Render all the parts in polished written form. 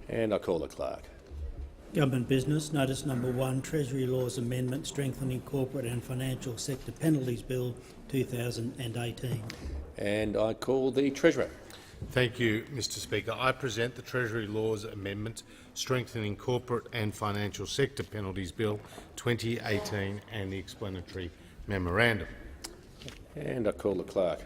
And I call the clerk. Government business, notice number 1, Treasury Laws Amendment, Strengthening Corporate and Financial Sector Penalties Bill 2018. And I call the Treasurer. Thank you, Mr Speaker. I present the Treasury Laws Amendment, Strengthening Corporate and Financial Sector Penalties Bill 2018 and the explanatory memorandum. And I call the clerk.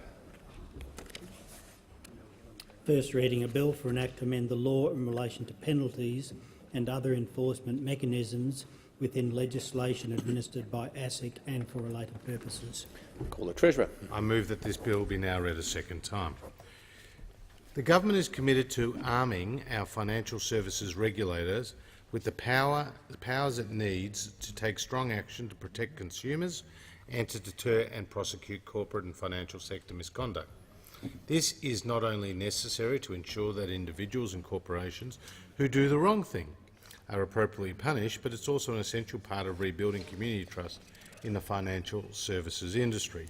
First reading, a bill for an act to amend the law in relation to penalties and other enforcement mechanisms within legislation administered by ASIC and for related purposes. Call the Treasurer. I move that this bill be now read a second time. The government is committed to arming our financial services regulators with the powers it needs to take strong action to protect consumers and to deter and prosecute corporate and financial sector misconduct. This is not only necessary to ensure that individuals and corporations who do the wrong thing are appropriately punished, but it's also an essential part of rebuilding community trust in the financial services industry.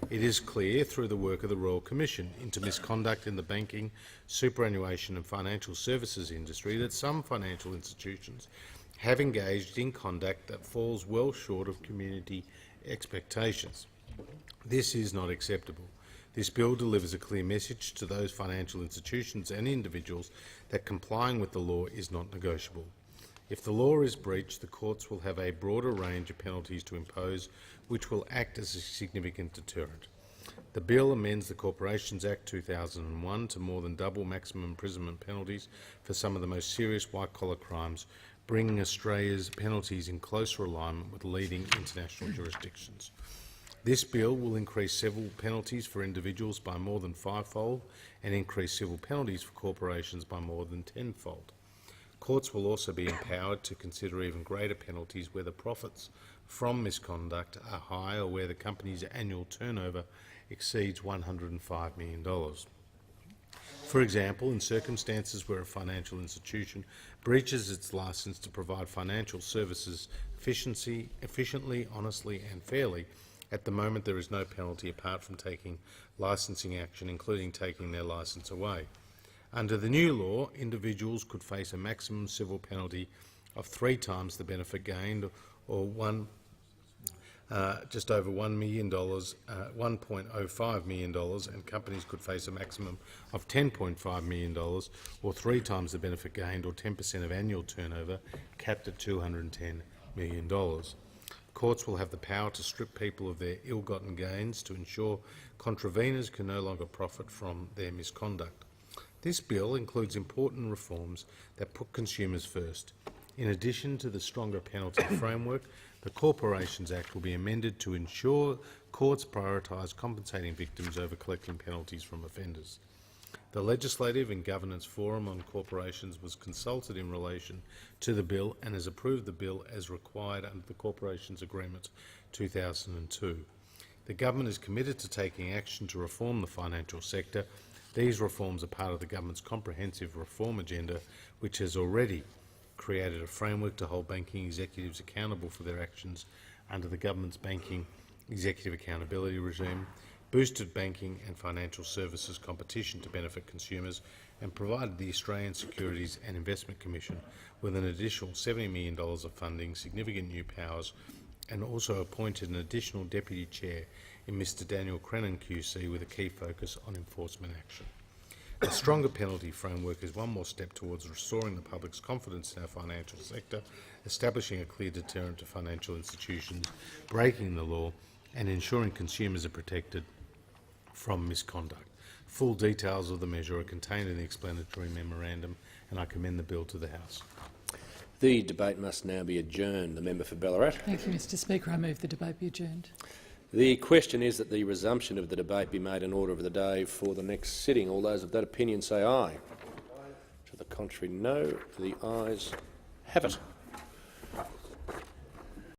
It is clear through the work of the Royal Commission into misconduct in the banking, superannuation and financial services industry that some financial institutions have engaged in conduct that falls well short of community expectations. This is not acceptable. This bill delivers a clear message to those financial institutions and individuals that complying with the law is not negotiable. If the law is breached, the courts will have a broader range of penalties to impose, which will act as a significant deterrent. The bill amends the Corporations Act 2001 to more than double maximum imprisonment penalties for some of the most serious white-collar crimes, bringing Australia's penalties in closer alignment with leading international jurisdictions. This bill will increase civil penalties for individuals by more than 5-fold and increase civil penalties for corporations by more than 10-fold. Courts will also be empowered to consider even greater penalties where the profits from misconduct are high or where the company's annual turnover exceeds $105 million. For example, in circumstances where a financial institution breaches its licence to provide financial services efficiently, honestly and fairly, at the moment there is no penalty apart from taking licensing action, including taking their licence away. Under the new law, individuals could face a maximum civil penalty of 3 times the benefit gained, or just over $1 million, $1.05 million, and companies could face a maximum of $10.5 million, or 3 times the benefit gained, or 10% of annual turnover, capped at $210 million. Courts will have the power to strip people of their ill-gotten gains to ensure contraveners can no longer profit from their misconduct. This bill includes important reforms that put consumers first. In addition to the stronger penalty framework, the Corporations Act will be amended to ensure courts prioritise compensating victims over collecting penalties from offenders. The Legislative and Governance Forum on Corporations was consulted in relation to the bill and has approved the bill as required under the Corporations Agreement 2002. The Government is committed to taking action to reform the financial sector. These reforms are part of the Government's comprehensive reform agenda, which has already created a framework to hold banking executives accountable for their actions under the Government's Banking Executive Accountability Regime, boosted banking and financial services competition to benefit consumers, and provided the Australian Securities and Investment Commission with an additional $70 million of funding, significant new powers, and also appointed an additional Deputy Chair in Mr Daniel Crennan QC with a key focus on enforcement action. A stronger penalty framework is one more step towards restoring the public's confidence in our financial sector, establishing a clear deterrent to financial institutions breaking the law, and ensuring consumers are protected from misconduct. Full details of the measure are contained in the explanatory memorandum, and I commend the bill to the House. The debate must now be adjourned. The member for Ballarat. Thank you, Mr Speaker. I move the debate be adjourned. The question is that the resumption of the debate be made in order of the day for the next sitting. All those of that opinion say aye. To the contrary, no. The ayes have it.